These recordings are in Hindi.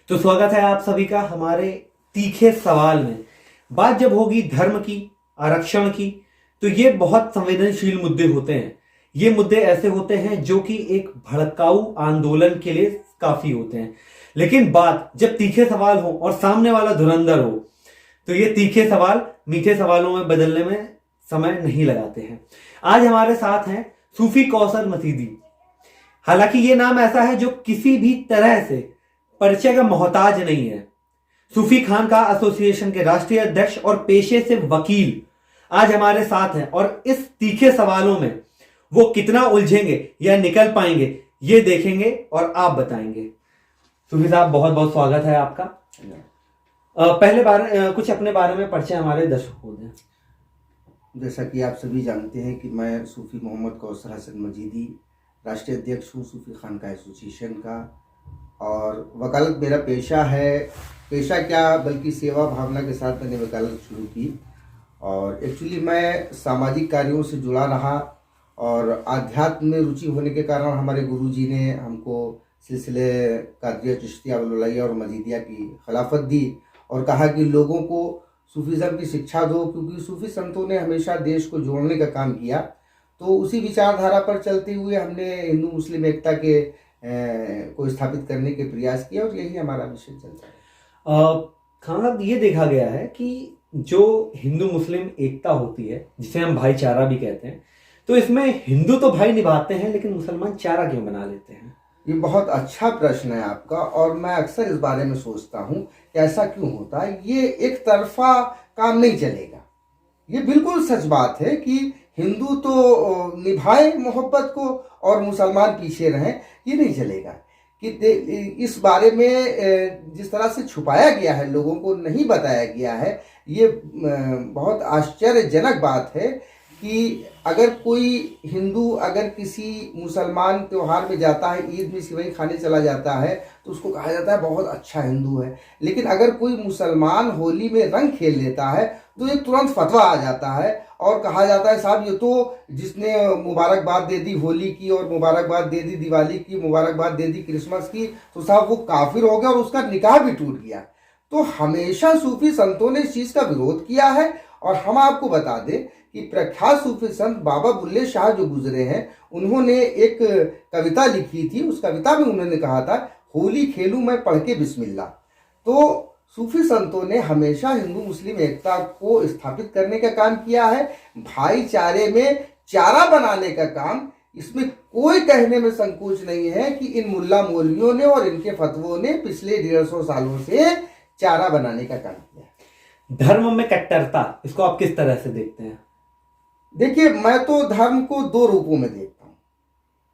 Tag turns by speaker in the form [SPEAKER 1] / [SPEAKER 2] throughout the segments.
[SPEAKER 1] तो स्वागत है आप सभी का हमारे तीखे सवाल में। बात जब होगी धर्म की, आरक्षण की, तो ये बहुत संवेदनशील मुद्दे होते हैं। ये मुद्दे ऐसे होते हैं जो कि एक भड़काऊ आंदोलन के लिए काफी होते हैं। लेकिन बात जब तीखे सवाल हो और सामने वाला धुरंधर हो, तो ये तीखे सवाल मीठे सवालों में बदलने में समय नहीं लगाते हैं। आज हमारे साथ हैं सूफी कौसर मसीदी। हालांकि ये नाम ऐसा है जो किसी भी तरह से परिचय का मोहताज नहीं है। सूफी खान का एसोसिएशन के राष्ट्रीय अध्यक्ष और पेशे से वकील आज हमारे साथ हैं और इस तीखे सवालों में वो कितना उलझेंगे या निकल पाएंगे ये देखेंगे और आप बताएंगे। सूफी साहब, बहुत बहुत स्वागत है आपका। पहले बार कुछ अपने बारे में परिचय हमारे दर्शकों को दें।
[SPEAKER 2] जैसा कि आप सभी जानते हैं कि मैं सूफी मोहम्मद कौसर हसन मजीदी राष्ट्रीय अध्यक्ष हूँ सूफी खान का एसोसिएशन का, और वकालत मेरा पेशा है। पेशा क्या बल्कि सेवा भावना के साथ मैंने वकालत शुरू की, और एक्चुअली मैं सामाजिक कार्यों से जुड़ा रहा और आध्यात्म में रुचि होने के कारण हमारे गुरुजी ने हमको सिलसिले कादरिया चिश्तिया वलौलिया और मजीदिया की खिलाफत दी और कहा कि लोगों को सूफीज़म की शिक्षा दो, क्योंकि सूफी संतों ने हमेशा देश को जोड़ने का काम किया। तो उसी विचारधारा पर चलते हुए हमने हिंदू मुस्लिम एकता के को स्थापित करने के प्रयास किया और यही हमारा मिशन चलता है।
[SPEAKER 1] खान साहब, ये देखा गया है कि जो हिंदू मुस्लिम एकता होती है, जिसे हम भाईचारा भी कहते हैं, तो इसमें हिंदू तो भाई निभाते हैं लेकिन मुसलमान चारा क्यों बना लेते हैं?
[SPEAKER 2] ये बहुत अच्छा प्रश्न है आपका, और मैं अक्सर इस बारे में सोचता हूँ कि ऐसा क्यों होता है। ये एक तरफा काम नहीं चलेगा। ये बिल्कुल सच बात है कि हिंदू तो निभाए मोहब्बत को और मुसलमान पीछे रहें, ये नहीं चलेगा। कि इस बारे में जिस तरह से छुपाया गया है, लोगों को नहीं बताया गया है, ये बहुत आश्चर्यजनक बात है कि अगर कोई हिंदू अगर किसी मुसलमान त्योहार में जाता है, ईद में सिवई खाने चला जाता है, तो उसको कहा जाता है बहुत अच्छा हिंदू है। लेकिन अगर कोई मुसलमान होली में रंग खेल लेता है तो एक तुरंत फतवा आ जाता है और कहा जाता है साहब ये तो जिसने मुबारकबाद दे दी होली की और मुबारकबाद दे दी दिवाली की, मुबारकबाद दे दी क्रिसमस की, तो साहब वो काफिर हो गया और उसका निकाह भी टूट गया। तो हमेशा सूफी संतों ने इस चीज़ का विरोध किया है। और हम आपको बता दें कि प्रख्यात सूफी संत बाबा बुल्ले शाह जो गुजरे हैं, उन्होंने एक कविता लिखी थी। उस कविता में उन्होंने कहा था, होली खेलूं मैं पढ़ के बिस्मिल्लाह। तो सूफी संतों ने हमेशा हिंदू मुस्लिम एकता को स्थापित करने का काम किया है, भाईचारे में चारा बनाने का काम। इसमें कोई कहने में संकोच नहीं है कि इन मुल्ला मौलवियों ने और इनके फतवों ने पिछले 150 सालों से चारा बनाने का काम किया।
[SPEAKER 1] धर्म में कट्टरता, इसको आप किस तरह से देखते हैं?
[SPEAKER 2] देखिए, मैं तो धर्म को दो रूपों में देखता हूँ।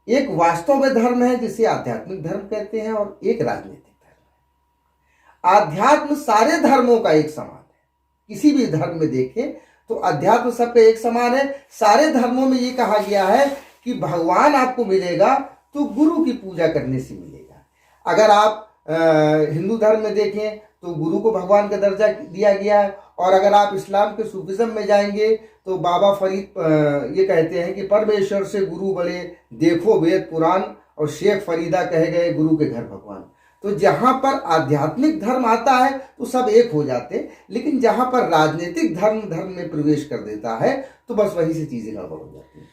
[SPEAKER 2] एक वास्तव में धर्म है जिसे आध्यात्मिक धर्म कहते हैं, और एक राजनीतिक धर्म है। आध्यात्म सारे धर्मों का एक समान है। किसी भी धर्म में देखें तो अध्यात्म सब पे एक समान है। सारे धर्मों में ये कहा गया है कि भगवान आपको मिलेगा तो गुरु की पूजा करने से मिलेगा। अगर आप हिंदू धर्म में देखें तो गुरु को भगवान का दर्जा दिया गया है, और अगर आप इस्लाम के सूफिज्म में जाएंगे तो बाबा फरीद ये कहते हैं कि परमेश्वर से गुरु बड़े, देखो वेद पुराण, और शेख फरीदा कहे गए गुरु के घर भगवान। तो जहाँ पर आध्यात्मिक धर्म आता है तो सब एक हो जाते हैं, लेकिन जहाँ पर राजनीतिक धर्म में प्रवेश कर देता है तो बस वहीं से चीज़ें गड़बड़ हो जाती हैं।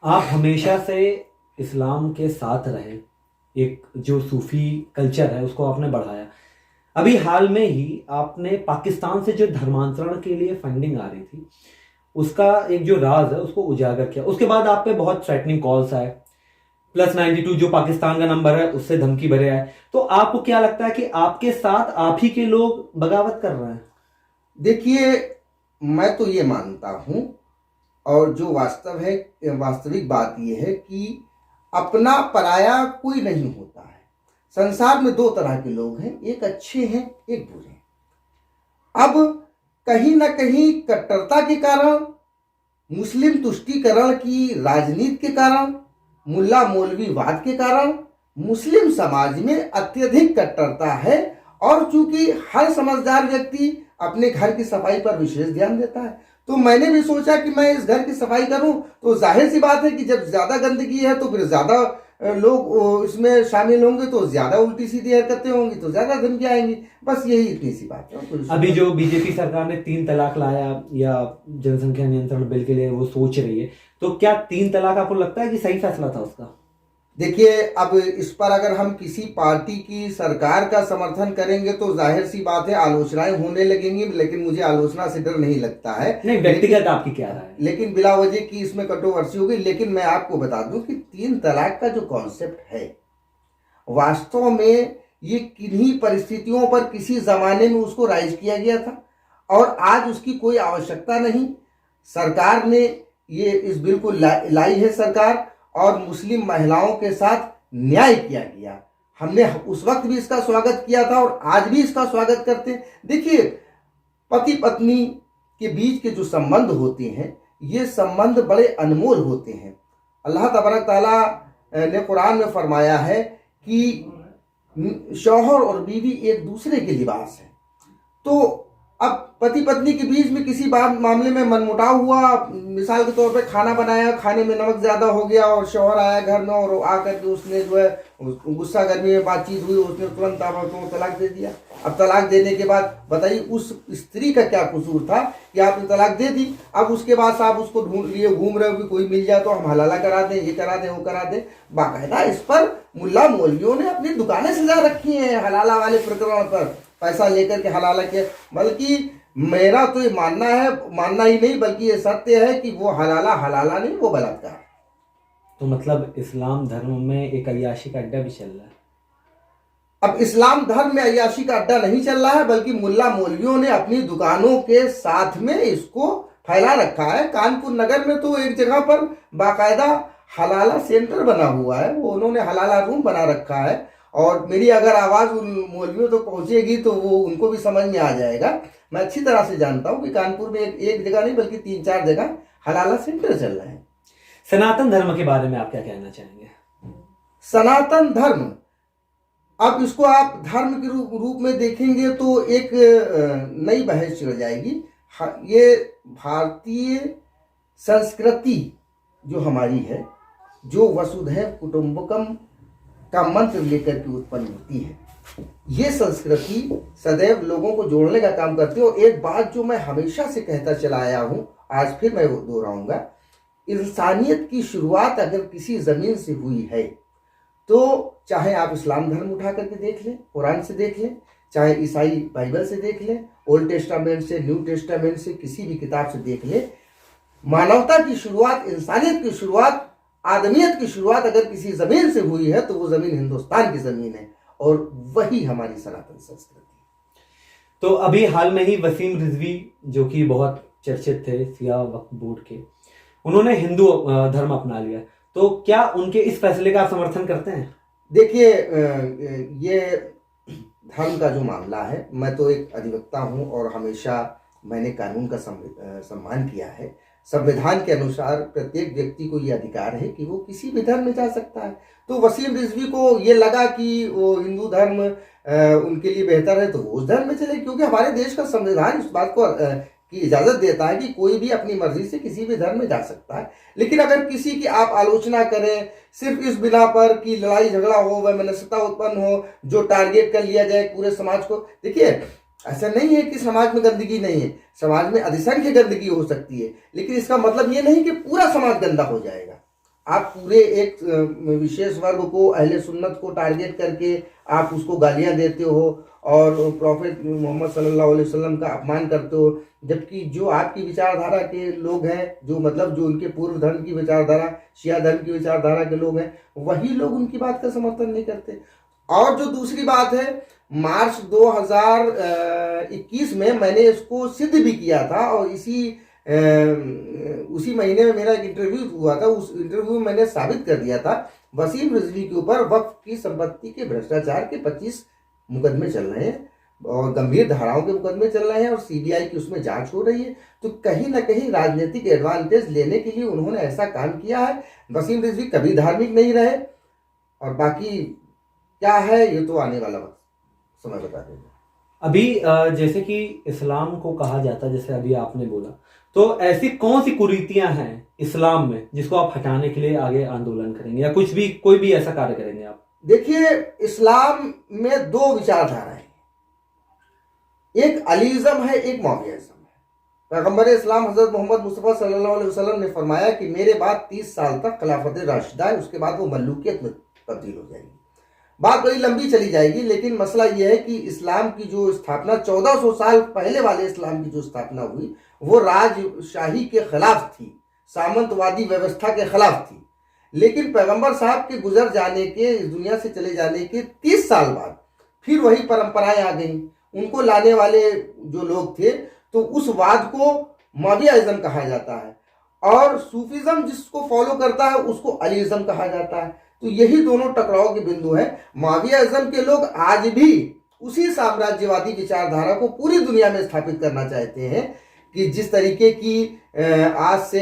[SPEAKER 1] आप हमेशा से इस्लाम के साथ रहे, एक जो सूफी कल्चर है उसको आपने बढ़ाया। अभी हाल में ही आपने पाकिस्तान से जो धर्मांतरण के लिए फंडिंग आ रही थी, उसका एक जो राज है उसको उजागर किया। उसके बाद आप पे बहुत थ्रेटनिंग कॉल्स आए, +92 जो पाकिस्तान का नंबर है उससे धमकी भरे आए। तो आपको क्या लगता है कि आपके साथ आप ही के लोग बगावत कर रहे हैं?
[SPEAKER 2] देखिए, मैं तो ये मानता हूँ, और जो वास्तविक बात यह है कि अपना पराया कोई नहीं होता है। संसार में दो तरह के लोग हैं, एक अच्छे हैं एक बुरे हैं। अब कहीं ना कहीं कट्टरता के कारण, मुस्लिम तुष्टीकरण की राजनीति के कारण, मुल्ला मौलवी वाद के कारण मुस्लिम समाज में अत्यधिक कट्टरता है। और चूंकि हर समझदार व्यक्ति अपने घर की सफाई पर विशेष ध्यान देता है, तो मैंने भी सोचा कि मैं इस घर की सफाई करूं। तो जाहिर सी बात है कि जब ज़्यादा गंदगी है तो फिर ज़्यादा लोग इसमें शामिल होंगे तो ज्यादा उल्टी सीधी हरकतें होंगी, तो ज्यादा धमकियां आएंगी। बस यही इतनी सी बात है।
[SPEAKER 1] अभी जो बीजेपी सरकार ने 3 तलाक लाया या जनसंख्या नियंत्रण बिल के लिए वो सोच रही है, तो क्या 3 तलाक आपको लगता है कि सही फैसला था उसका?
[SPEAKER 2] देखिए, अब इस पर अगर हम किसी पार्टी की सरकार का समर्थन करेंगे तो जाहिर सी बात है आलोचनाएं होने लगेंगी, लेकिन मुझे आलोचना से डर नहीं लगता है।
[SPEAKER 1] नहीं, व्यक्तिगत आपकी क्या राय है?
[SPEAKER 2] लेकिन बिला वजह की इसमें कंट्रोवर्सी होगी। लेकिन मैं आपको बता दूं कि 3 तलाक का जो कॉन्सेप्ट है, वास्तव में ये किन्हीं परिस्थितियों पर किसी जमाने में उसको राइज किया गया था और आज उसकी कोई आवश्यकता नहीं। सरकार ने ये इस बिल को लाई है सरकार, और मुस्लिम महिलाओं के साथ न्याय किया गया। हमने उस वक्त भी इसका स्वागत किया था और आज भी इसका स्वागत करते हैं। देखिए, पति पत्नी के बीच के जो संबंध होते हैं, ये संबंध बड़े अनमोल होते हैं। अल्लाह तबारक ताला ने कुरान में फरमाया है कि शौहर और बीवी एक दूसरे के लिबास है। तो अब पति पत्नी के बीच में किसी बात मामले में मनमुटाव हुआ, मिसाल के तौर पे खाना बनाया, खाने में नमक ज्यादा हो गया और शौहर आया घर में और आकर के उसने जो है गुस्सा गर्मी में बातचीत हुई, उसने तुरंत तलाक दे दिया। अब तलाक देने के बाद बताइए उस स्त्री का क्या कसूर था कि आपने तलाक दे दी। अब उसके बाद आप उसको ढूंढ लिए घूम रहे हो कि कोई मिल जाए तो हम हलाला करा दें, ये करा दें, वो करा दें। बाकायदा इस पर मुल्ला मौलवियों ने अपनी दुकानें सजा रखी हैं हलाला वाले प्रकरण पर, पैसा लेकर के हलाला के। बल्कि मेरा तो ये मानना ही नहीं बल्कि ये सत्य है कि वो हलाला नहीं, वो बलात्कार।
[SPEAKER 1] तो मतलब इस्लाम धर्म में एक अय्याशी का अड्डा भी चल रहा है।
[SPEAKER 2] अब इस्लाम धर्म में अय्याशी का अड्डा नहीं चल रहा है, बल्कि मुल्ला मौलवियों ने अपनी दुकानों के साथ में इसको फैला रखा है। कानपुर नगर में तो एक जगह पर बाकायदा हलाला सेंटर बना हुआ है, वो उन्होंने हलाला रूम बना रखा है। और मेरी अगर आवाज़ उन मौलवियों तो पहुंचेगी तो वो उनको भी समझ में आ जाएगा। मैं अच्छी तरह से जानता हूं कि कानपुर में एक जगह नहीं बल्कि 3-4 जगह हलाला सेंटर चल रहे हैं।
[SPEAKER 1] सनातन धर्म के बारे में आप क्या कहना चाहेंगे?
[SPEAKER 2] सनातन धर्म, अब इसको आप धर्म के रूप में देखेंगे तो एक नई बहस छिड़ जाएगी। ये भारतीय संस्कृति जो हमारी है, जो वसुधैव कुटुंबकम का मंत्र लेकर के उत्पन्न होती है, ये संस्कृति सदैव लोगों को जोड़ने का काम करती है। और एक बात जो मैं हमेशा से कहता चला आया हूं, आज फिर मैं वो दोहराऊंगा, इंसानियत की शुरुआत अगर किसी जमीन से हुई है तो चाहे आप इस्लाम धर्म उठा करके देख लें, कुरान से देख लें, चाहे ईसाई बाइबल से देख लें, ओल्ड टेस्टामेंट से, न्यू टेस्टामेंट से, किसी भी किताब से देख लें, मानवता की शुरुआत, इंसानियत की शुरुआत, आदमियत की शुरुआत अगर किसी जमीन से हुई है तो वो जमीन हिंदुस्तान की जमीन है और वही हमारी सनातन संस्कृति।
[SPEAKER 1] तो अभी हाल में ही वसीम रिजवी जो कि बहुत चर्चित थे सिया वक्फ बोर्ड के, उन्होंने हिंदू धर्म अपना लिया, तो क्या उनके इस फैसले का आप समर्थन करते हैं?
[SPEAKER 2] देखिए, ये धर्म का जो मामला है, मैं तो एक अधिवक्ता हूं और हमेशा मैंने कानून का सम्मान किया है। संविधान के अनुसार प्रत्येक व्यक्ति को ये अधिकार है कि वो किसी भी धर्म में जा सकता है। तो वसीम रिजवी को ये लगा कि वो हिंदू धर्म उनके लिए बेहतर है तो वो उस धर्म में चले, क्योंकि हमारे देश का संविधान इस बात को की इजाजत देता है कि कोई भी अपनी मर्जी से किसी भी धर्म में जा सकता है। लेकिन अगर किसी की आप आलोचना करें सिर्फ इस बिना पर कि लड़ाई झगड़ा हो, वैमनस्यता उत्पन्न हो, जो टारगेट कर लिया जाए पूरे समाज को, देखिए ऐसा नहीं है कि समाज में गंदगी नहीं है, समाज में अधिसंख्य गंदगी हो सकती है, लेकिन इसका मतलब ये नहीं कि पूरा समाज गंदा हो जाएगा। आप पूरे एक विशेष वर्ग को, अहले सुन्नत को टारगेट करके आप उसको गालियां देते हो और प्रॉफेट मोहम्मद सल्लल्लाहु अलैहि वसल्लम का अपमान करते हो, जबकि जो आपकी विचारधारा के लोग हैं, जो उनके पूर्व धर्म की विचारधारा, शिया धर्म की विचारधारा के लोग हैं, वही लोग उनकी बात का समर्थन नहीं करते। और जो दूसरी बात है, मार्च 2021 में मैंने इसको सिद्ध भी किया था और उसी महीने में मेरा एक इंटरव्यू हुआ था। उस इंटरव्यू में मैंने साबित कर दिया था वसीम रिजवी के ऊपर वक्फ की संपत्ति के भ्रष्टाचार के 25 मुकदमे चल रहे हैं और गंभीर धाराओं के मुकदमे चल रहे हैं और सीबीआई की उसमें जांच हो रही है। तो कहीं ना कहीं राजनीतिक एडवांटेज लेने के लिए उन्होंने ऐसा काम किया है। वसीम रिजवी कभी धार्मिक नहीं रहे और बाकी क्या है ये तो आने वाला वक्त समय बता देगा।
[SPEAKER 1] अभी जैसे कि इस्लाम को कहा जाता है, जैसे अभी आपने बोला, तो ऐसी कौन सी कुरीतियां हैं इस्लाम में जिसको आप हटाने के लिए आगे आंदोलन करेंगे या कुछ भी कोई भी ऐसा कार्य करेंगे आप?
[SPEAKER 2] देखिए, इस्लाम में दो विचारधाराएं हैं, एक अलीज़म है, एक मौवियाज़म है। पैगंबर इस्लाम हजरत मोहम्मद मुस्तफ़ा सल्लल्लाहु अलैहि वसल्लम ने फरमाया कि मेरे बाद 30 साल तक खिलाफत राशिदा है, उसके बाद वो मल्लूकियत में तब्दील हो जाएगी। बात बड़ी लंबी चली जाएगी, लेकिन मसला ये है कि इस्लाम की जो स्थापना 1400 साल पहले वाले इस्लाम की जो स्थापना हुई वो राजशाही के खिलाफ थी, सामंतवादी व्यवस्था के खिलाफ थी। लेकिन पैगंबर साहब के गुजर जाने के, इस दुनिया से चले जाने के 30 साल बाद फिर वही परंपराएं आ गई। उनको लाने वाले जो लोग थे, तो उस वाद को मौवियाइज्म कहा जाता है, और सूफिज्म जिसको फॉलो करता है उसको अलीइज्म कहा जाता है। तो यही दोनों टकराव के बिंदु हैं। मौवियाइज्म के लोग आज भी उसी साम्राज्यवादी विचारधारा को पूरी दुनिया में स्थापित करना चाहते हैं कि जिस तरीके की आज से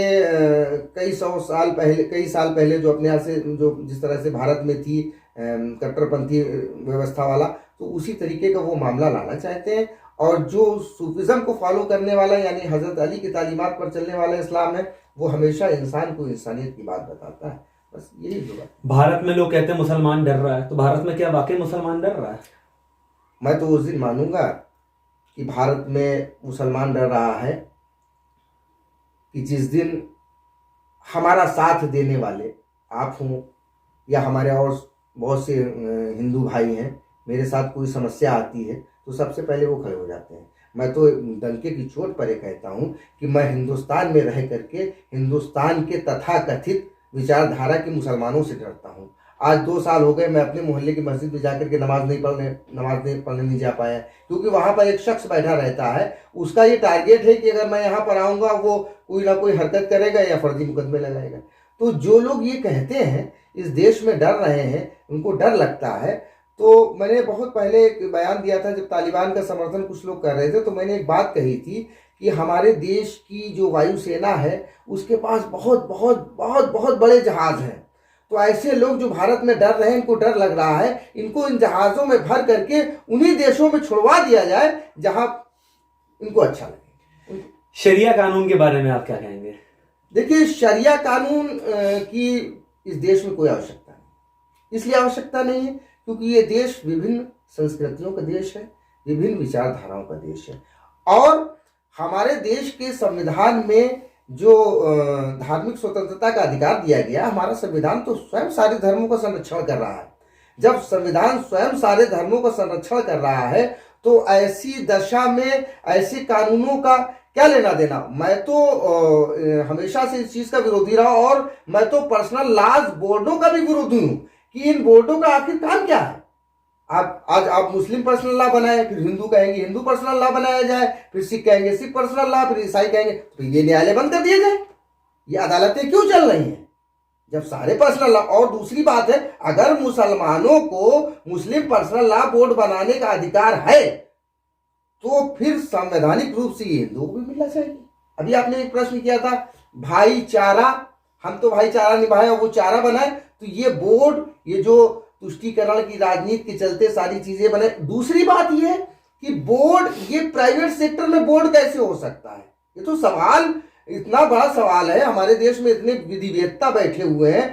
[SPEAKER 2] कई साल पहले जो अपने यहाँ से जो जिस तरह से भारत में थी कट्टरपंथी व्यवस्था वाला, तो उसी तरीके का वो मामला लाना चाहते हैं। और जो सूफिज्म को फॉलो करने वाला यानी हजरत अली की तालीमात पर चलने वाला इस्लाम है, वो हमेशा इंसान को इंसानियत की बात बताता है। बस यही जो बात।
[SPEAKER 1] भारत में लोग कहते हैं मुसलमान डर रहा है, तो भारत में क्या वाकई मुसलमान डर रहा है?
[SPEAKER 2] मैं तो उस दिन मानूंगा कि भारत में मुसलमान डर रहा है कि जिस दिन हमारा साथ देने वाले आप हों या हमारे और बहुत से हिंदू भाई हैं, मेरे साथ कोई समस्या आती है तो सबसे पहले वो खड़े हो जाते हैं। मैं तो डंके की चोट पर ये कहता हूँ कि मैं हिंदुस्तान में रह करके हिंदुस्तान के तथाकथित विचारधारा के मुसलमानों से डरता हूँ। आज 2 साल हो गए मैं अपने मोहल्ले की मस्जिद में जाकर के नमाज नहीं पढ़ने नहीं जा पाया, क्योंकि वहाँ पर एक शख्स बैठा रहता है, उसका ये टारगेट है कि अगर मैं यहाँ पर आऊँगा वो कोई ना कोई हरकत करेगा या फर्जी मुकदमे लगाएगा। तो जो लोग ये कहते हैं इस देश में डर रहे हैं, उनको डर लगता है। तो मैंने बहुत पहले एक बयान दिया था, जब तालिबान का समर्थन कुछ लोग कर रहे थे, तो मैंने एक बात कही थी कि हमारे देश की जो वायुसेना है उसके पास बहुत बहुत बहुत बहुत बड़े जहाज हैं। तो ऐसे लोग जो भारत में डर रहे हैं, इनको डर लग रहा है, इनको इन जहाज़ों में भर करके उन्हीं देशों में छुड़वा दिया जाए जहां इनको अच्छा लगे।
[SPEAKER 1] शरिया कानून के बारे में आप क्या कहेंगे?
[SPEAKER 2] देखिए, शरिया कानून की इस देश में कोई आवश्यकता नहीं। इसलिए आवश्यकता नहीं है क्योंकि ये देश विभिन्न संस्कृतियों का देश है, विभिन्न विचारधाराओं का देश है, और हमारे देश के संविधान में जो धार्मिक स्वतंत्रता का अधिकार दिया गया, हमारा संविधान तो स्वयं सारे धर्मों का संरक्षण कर रहा है। जब संविधान स्वयं सारे धर्मों का संरक्षण कर रहा है, तो ऐसी दशा में ऐसे कानूनों का क्या लेना देना। मैं तो हमेशा से इस चीज का विरोधी रहा, और मैं तो पर्सनल लॉज बोर्डों का भी विरोधी हूं कि इन बोर्डों का आखिर काम क्या है। आप मुस्लिम पर्सनल लॉ बनाए, फिर हिंदू कहेंगे हिंदू पर्सनल लॉ बनाया जाए, फिर सिख कहेंगे सिख पर्सनल लॉ, फिर ईसाई कहेंगे, तो ये न्यायालय बंद कर दिए जाए। ये अदालतें क्यों चल रही हैं जब सारे पर्सनल लॉ। और दूसरी बात है, अगर मुसलमानों को मुस्लिम पर्सनल लॉ बोर्ड बनाने का अधिकार है तो फिर संवैधानिक रूप से ये हिंदुओं को भी मिलना चाहिए। अभी आपने एक प्रश्न किया था भाईचारा, हम तो भाईचारा निभाए और वो चारा बनाए, तो ये बोर्ड, ये जो तुष्टीकरण की राजनीति के चलते सारी चीजें बने। दूसरी बात यह कि बोर्ड, ये प्राइवेट सेक्टर में बोर्ड कैसे हो सकता है? ये तो सवाल, इतना बड़ा सवाल है। हमारे देश में इतने विधिवेत्ता बैठे हुए हैं,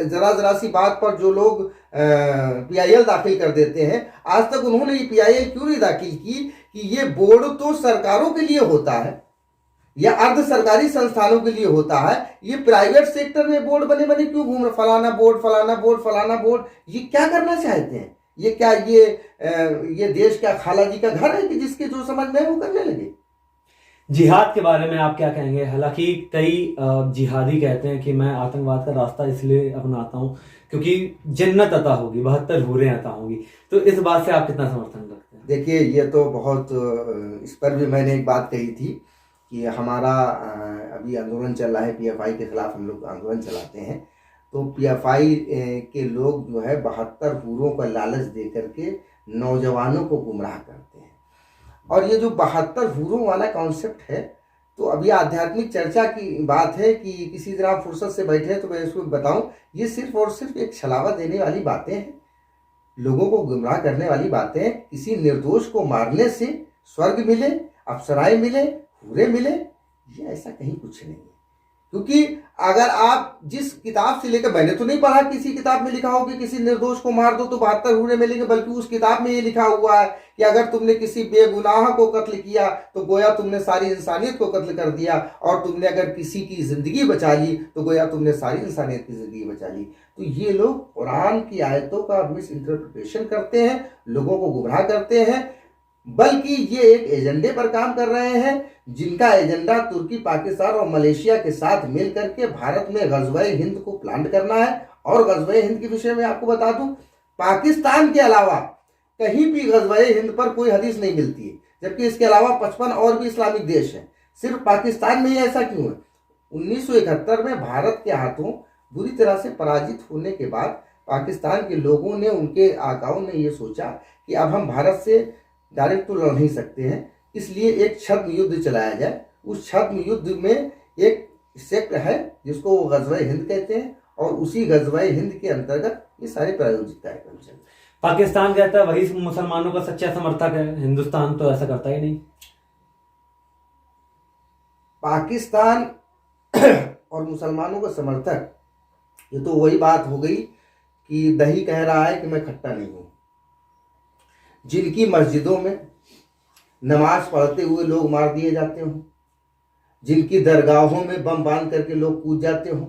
[SPEAKER 2] जरा सी बात पर जो लोग पीआईएल दाखिल कर देते हैं, आज तक उन्होंने ये पीआईएल क्यों नहीं दाखिल की कि ये बोर्ड तो सरकारों के लिए होता है या अर्ध सरकारी संस्थानों के लिए होता है। ये प्राइवेट सेक्टर में बोर्ड बने बने क्यों घूम रहे? फलाना बोर्ड फलाना बोर्ड फलाना बोर्ड, ये क्या करना चाहते हैं? ये क्या ये देश क्या खाला जी का घर है कि जिसके जो समझ में है वो करने लगे?
[SPEAKER 1] जिहाद के बारे में आप क्या कहेंगे? हालांकि कई जिहादी कहते हैं कि मैं आतंकवाद का रास्ता इसलिए अपनाता हूं क्योंकि जन्नत अता होगी, 72 हूरें अता होंगी, तो इस बात से आप कितना समर्थन रखते हैं?
[SPEAKER 2] देखिए, ये तो बहुत, इस पर भी मैंने एक बात कही थी कि हमारा अभी आंदोलन चल रहा है, पीएफआई के खिलाफ हम लोग आंदोलन चलाते हैं। तो पीएफआई के लोग जो है 72 हूरों का लालच दे करके नौजवानों को गुमराह करते हैं। और ये जो 72 हूरों वाला कॉन्सेप्ट है, तो अभी आध्यात्मिक चर्चा की बात है कि किसी दिन आप फुर्सत से बैठे तो मैं इसको बताऊं, ये सिर्फ और सिर्फ एक छलावा देने वाली बातें हैं। लोगों को गुमराह करने वाली बातें, किसी निर्दोष को मारने से स्वर्ग मिले, अप्सराएं मिले, हूरें मिले, ये ऐसा कहीं कुछ नहीं है। क्योंकि अगर आप जिस किताब से लेकर, मैंने तो नहीं पढ़ा किसी किताब में लिखा हो कि किसी निर्दोष को मार दो तो 72 हूरें मिलेंगे, बल्कि उस किताब में ये लिखा हुआ है कि अगर तुमने किसी बेगुनाह को कत्ल किया तो गोया तुमने सारी इंसानियत को कत्ल कर दिया, और तुमने अगर किसी की जिंदगी बचा ली तो गोया तुमने सारी इंसानियत की जिंदगी बचा ली। तो ये लोग कुरान की आयतों का मिस इंटरप्रिटेशन करते हैं, लोगों को गुमराह करते हैं, बल्कि ये एक एजेंडे पर काम कर रहे हैं, जिनका एजेंडा तुर्की, पाकिस्तान और मलेशिया के साथ मिल करके भारत में गज़वे हिंद को प्लांट करना है। और गज़वे हिंद के विषय में आपको बता दूं, पाकिस्तान के अलावा कहीं भी गज़वे हिंद पर कोई हदीस नहीं मिलती है, जबकि इसके अलावा 55 और भी इस्लामिक देश हैं। सिर्फ पाकिस्तान में ही ऐसा क्यों है? 1971 में भारत के हाथों बुरी तरह से पराजित होने के बाद पाकिस्तान के लोगों ने, उनके आकाओं ने ये सोचा कि अब हम भारत से डायरेक्ट तो लड़ नहीं सकते हैं, इसलिए एक छद्म युद्ध चलाया जाए। उस छद्म युद्ध में एक सेक्ट है जिसको वो गज़वे हिंद कहते हैं, और उसी गज़वे हिंद के अंतर्गत ये सारे प्रायोजित कार्यक्रम चल रहे हैं।
[SPEAKER 1] पाकिस्तान कहता है वही मुसलमानों का सच्चा समर्थक है, हिंदुस्तान तो ऐसा करता ही नहीं।
[SPEAKER 2] पाकिस्तान और मुसलमानों का समर्थक, ये तो वही बात हो गई कि दही कह रहा है कि मैं खट्टा नहीं हूं। जिनकी मस्जिदों में नमाज पढ़ते हुए लोग मार दिए जाते हों, जिनकी दरगाहों में बम बांध करके लोग कूद जाते हों,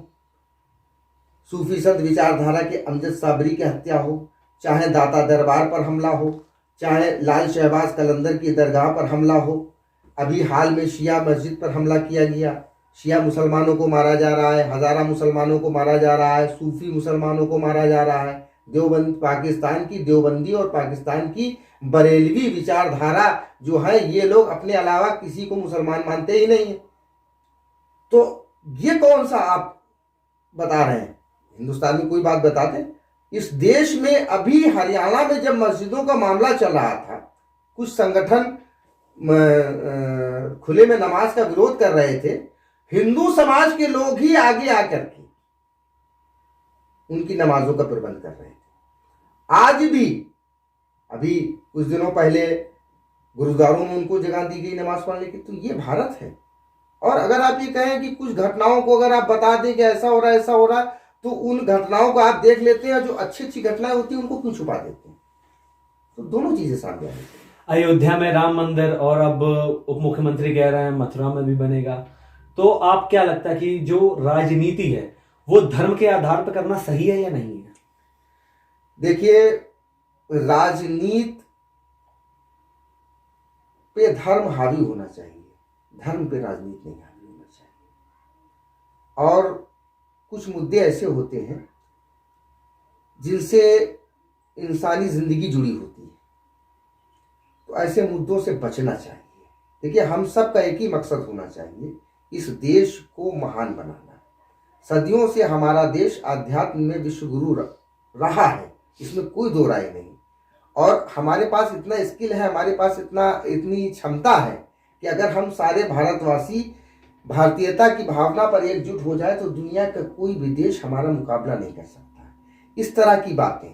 [SPEAKER 2] सूफी संत विचारधारा के अमजद साबरी की हत्या हो, चाहे दाता दरबार पर हमला हो, चाहे लाल शहबाज कलंदर की दरगाह पर हमला हो, अभी हाल में शिया मस्जिद पर हमला किया गया, शिया मुसलमानों को मारा जा रहा है, हज़ारा मुसलमानों को मारा जा रहा है, सूफी मुसलमानों को मारा जा रहा है। देवबंद, पाकिस्तान की देवबंदी और पाकिस्तान की बरेलवी विचारधारा जो है, ये लोग अपने अलावा किसी को मुसलमान मानते ही नहीं है। तो ये कौन सा आप बता रहे हैं? हिंदुस्तान में कोई बात बताते? इस देश में अभी हरियाणा में जब मस्जिदों का मामला चल रहा था, कुछ संगठन खुले में नमाज का विरोध कर रहे थे, हिंदू समाज के लोग ही आगे आकर के उनकी नमाजों का प्रबंध कर रहे थे। आज भी, अभी कुछ दिनों पहले गुरुद्वारों में उनको जगह दी गई नमाज पढ़ने की। तो ये भारत है। और अगर आप ये कहें कि कुछ घटनाओं को अगर आप बता दें कि ऐसा हो रहा है, ऐसा हो रहा है, तो उन घटनाओं को आप देख लेते हैं, जो अच्छी अच्छी घटनाएं होती हैं उनको क्यों छुपा देते हैं? तो दोनों चीजें सामने आती हैं।
[SPEAKER 1] अयोध्या में राम मंदिर, और अब उप मुख्यमंत्री कह रहे हैं मथुरा में भी बनेगा। तो आप क्या लगता है कि जो राजनीति है वो धर्म के आधार पर करना सही है या नहीं है?
[SPEAKER 2] देखिए, राजनीति पे धर्म हावी होना चाहिए, धर्म पे राजनीति नहीं हावी होना चाहिए। और कुछ मुद्दे ऐसे होते हैं जिनसे इंसानी जिंदगी जुड़ी होती है, तो ऐसे मुद्दों से बचना चाहिए। देखिए, हम सब का एक ही मकसद होना चाहिए, इस देश को महान बनाना। सदियों से हमारा देश आध्यात्म में विश्वगुरु रहा है, इसमें कोई दो राय नहीं। और हमारे पास इतना स्किल है, हमारे पास इतनी क्षमता है कि अगर हम सारे भारतवासी भारतीयता की भावना पर एकजुट हो जाए तो दुनिया का कोई भी देश हमारा मुकाबला नहीं कर सकता। इस तरह की बातें,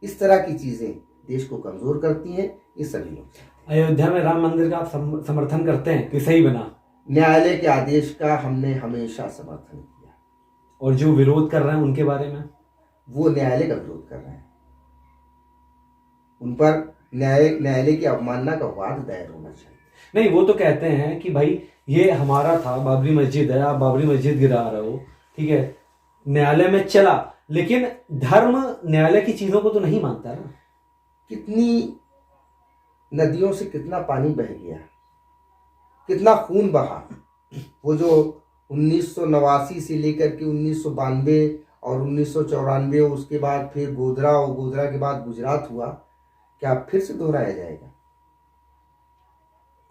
[SPEAKER 2] इस तरह की चीजें देश को कमजोर करती हैं, ये सभी लोग।
[SPEAKER 1] अयोध्या में राम मंदिर का आप समर्थन करते हैं कि सही बना?
[SPEAKER 2] न्यायालय के आदेश का हमने हमेशा समर्थन किया।
[SPEAKER 1] और जो विरोध कर रहे हैं उनके बारे में?
[SPEAKER 2] वो न्यायालय का विरोध कर रहे हैं, उन पर न्यायालय की अवमानना का वाद दायर होना चाहिए।
[SPEAKER 1] नहीं, वो तो कहते हैं कि भाई ये हमारा था, बाबरी मस्जिद है, आप बाबरी मस्जिद गिरा रहे हो, ठीक है, न्यायालय में चला, लेकिन धर्म न्यायालय की चीजों को तो नहीं मानता ना।
[SPEAKER 2] कितनी नदियों से कितना पानी बह गया, कितना खून बहा। वो जो 1989 से लेकर के 1992 और 1994, उसके बाद फिर गोधरा, और गोधरा के बाद गुजरात हुआ, क्या फिर से दोहराया जाएगा?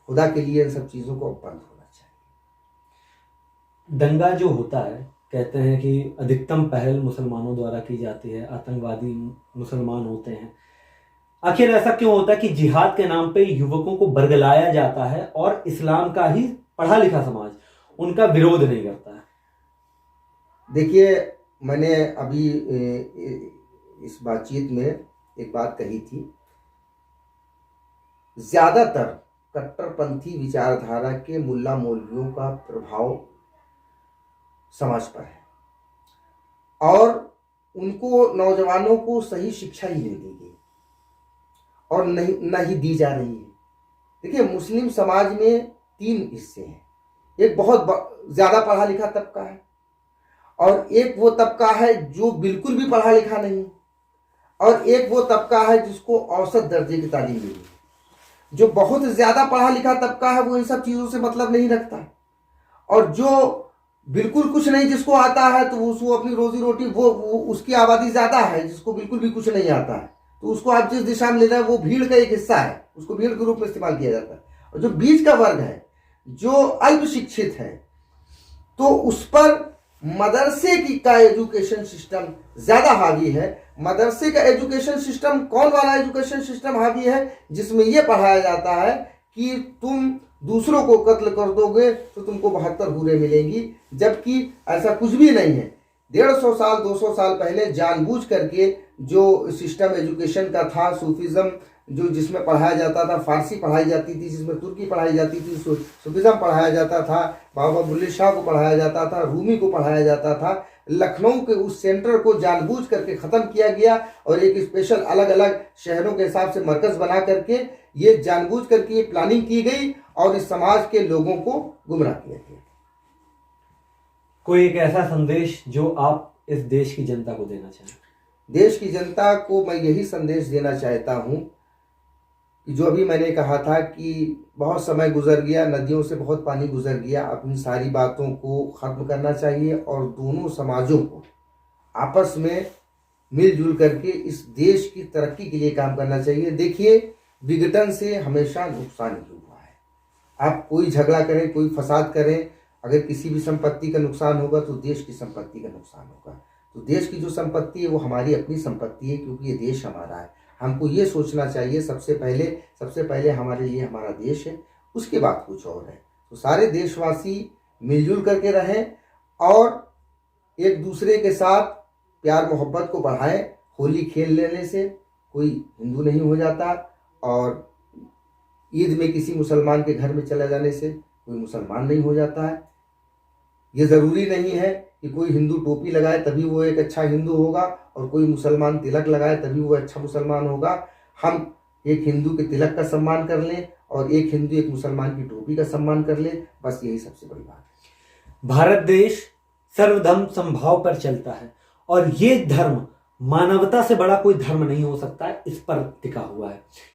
[SPEAKER 2] खुदा के लिए इन सब चीजों को बंद होना चाहिए।
[SPEAKER 1] दंगा जो होता है, कहते हैं कि अधिकतम पहल मुसलमानों द्वारा की जाती है, आतंकवादी मुसलमान होते हैं। आखिर ऐसा क्यों होता है कि जिहाद के नाम पे युवकों को बरगलाया जाता है और इस्लाम का ही पढ़ा लिखा समाज उनका विरोध नहीं करता है?
[SPEAKER 2] देखिए, मैंने अभी इस बातचीत में एक बात कही थी, ज्यादातर कट्टरपंथी विचारधारा के मुल्ला मौलवियों का प्रभाव समाज पर है और उनको, नौजवानों को सही शिक्षा ही नहीं दी गई और न ही दी जा रही है। देखिए, मुस्लिम समाज में 3 हिस्से हैं। एक बहुत ज्यादा पढ़ा लिखा तबका है और एक वो तबका है जो बिल्कुल भी पढ़ा लिखा नहीं, और एक वो तबका है जिसको औसत दर्जे की तालीम मिली है। जो बहुत ज्यादा पढ़ा लिखा तबका है वो इन सब चीजों से मतलब नहीं रखता, और जो बिल्कुल कुछ नहीं जिसको आता है तो उसको अपनी रोजी रोटी, वो उसकी आबादी ज्यादा है जिसको बिल्कुल भी कुछ नहीं आता है, तो उसको आप जिस दिशा में ले रहे हैं वो भीड़ का एक हिस्सा है, उसको भीड़ के रूप में इस्तेमाल किया जाता है। और जो बीच का वर्ग है, जो अल्प शिक्षित है, तो उस पर मदरसे का एजुकेशन सिस्टम ज्यादा हावी है। मदरसे का एजुकेशन सिस्टम कौन वाला एजुकेशन सिस्टम हावी है? जिसमें यह पढ़ाया जाता है कि तुम दूसरों को कत्ल कर दोगे तो तुमको 72 हूरें मिलेंगी, जबकि ऐसा कुछ भी नहीं है। 150 साल 200 साल पहले जानबूझ करके जो सिस्टम एजुकेशन का था, सूफिज्म जो जिसमें पढ़ाया जाता था, फारसी पढ़ाई जाती थी, जिसमें तुर्की पढ़ाई जाती थी, सूफिज्म पढ़ाया जाता था, बाबा बुल्ले शाह को पढ़ाया जाता था, रूमी को पढ़ाया जाता था। लखनऊ के उस सेंटर को जानबूझ करके ख़त्म किया गया और एक स्पेशल अलग अलग शहरों के हिसाब से मरकज़ बना करके ये जानबूझ करके ये प्लानिंग की गई और इस समाज के लोगों को गुमराह किया गया।
[SPEAKER 1] कोई एक ऐसा संदेश जो आप इस देश की जनता को देना चाहें?
[SPEAKER 2] देश की जनता को मैं यही संदेश देना चाहता हूँ कि जो अभी मैंने कहा था कि बहुत समय गुजर गया, नदियों से बहुत पानी गुजर गया, अपनी सारी बातों को ख़त्म करना चाहिए और दोनों समाजों को आपस में मिलजुल करके इस देश की तरक्की के लिए काम करना चाहिए। देखिए, विघटन से हमेशा नुकसान ही हुआ है। आप कोई झगड़ा करें, कोई फसाद करें, अगर किसी भी संपत्ति का नुकसान होगा तो देश की संपत्ति का नुकसान होगा। तो देश की जो संपत्ति है वो हमारी अपनी संपत्ति है, क्योंकि ये देश हमारा है। हमको ये सोचना चाहिए सबसे पहले हमारे लिए हमारा देश है, उसके बाद कुछ और है। तो सारे देशवासी मिलजुल करके रहें और एक दूसरे के साथ प्यार मोहब्बत को बढ़ाएं। होली खेल लेने से कोई हिंदू नहीं हो जाता और ईद में किसी मुसलमान के घर में चला जाने से कोई मुसलमान नहीं हो जाता है। ये ज़रूरी नहीं है कि कोई हिंदू टोपी लगाए तभी वो एक अच्छा हिंदू होगा और कोई मुसलमान तिलक लगाए तभी वो अच्छा मुसलमान होगा। हम एक हिंदू के तिलक का सम्मान कर लें और एक हिंदू एक मुसलमान की टोपी का सम्मान कर ले, बस यही सबसे बड़ी बात है।
[SPEAKER 1] भारत देश सर्वधर्म समभाव पर चलता है और ये धर्म मानवता से बड़ा कोई धर्म नहीं हो सकता है, इस पर टिका हुआ है।